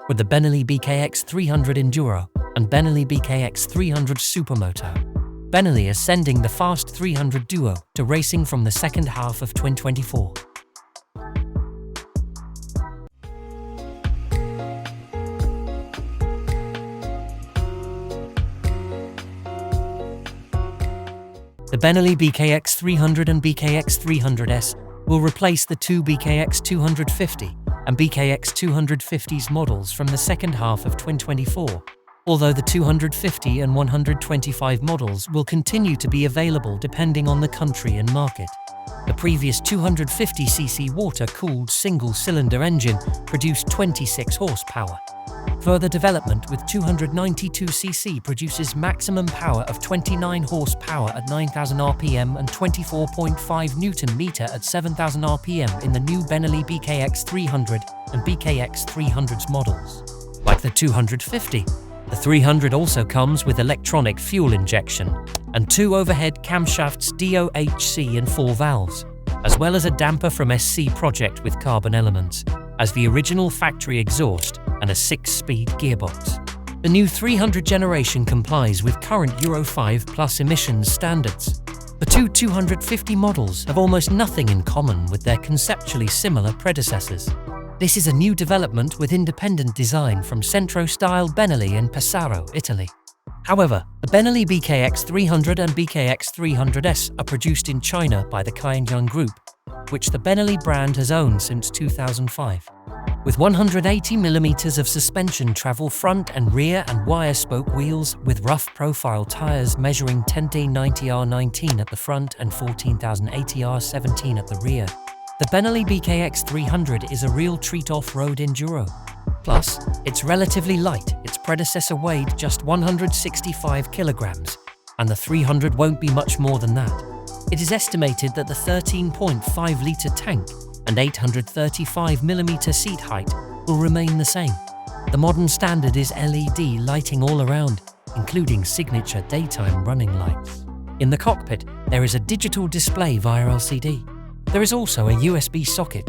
with the Benelli BKX 300 Enduro and Benelli BKX 300 Supermoto. Benelli is sending the Fast 300 Duo to racing from the second half of 2024. The Benelli BKX 300 and BKX 300S will replace the two BKX 250 and BKX 250s models from the second half of 2024, although the 250 and 125 models will continue to be available depending on the country and market. The previous 250cc water-cooled single-cylinder engine produced 26 horsepower. Further development with 292cc produces maximum power of 29 horsepower at 9,000 rpm and 24.5 Nm at 7,000 rpm in the new Benelli BKX 300 and BKX 300s models. Like the 250, the 300 also comes with electronic fuel injection and two overhead camshafts DOHC and 4 valves, as well as a damper from SC Project with carbon elements, as the original factory exhaust and a 6-speed gearbox. The new 300 generation complies with current Euro 5 Plus emissions standards. The two 250 models have almost nothing in common with their conceptually similar predecessors. This is a new development with independent design from Centro-style Benelli in Pesaro, Italy. However, the Benelli BKX 300 and BKX 300S are produced in China by the Kaiyuan Group, which the Benelli brand has owned since 2005. With 180mm of suspension travel front and rear and wire spoke wheels with rough profile tyres measuring 10D90R19 at the front and 14,080R17 at the rear, the Benelli BKX 300 is a real treat off-road enduro. Plus, it's relatively light. Its predecessor weighed just 165 kilograms, and the 300 won't be much more than that. It is estimated that the 13.5-litre tank and 835mm seat height will remain the same. The modern standard is LED lighting all around, including signature daytime running lights. In the cockpit, there is a digital display via LCD. There is also a USB socket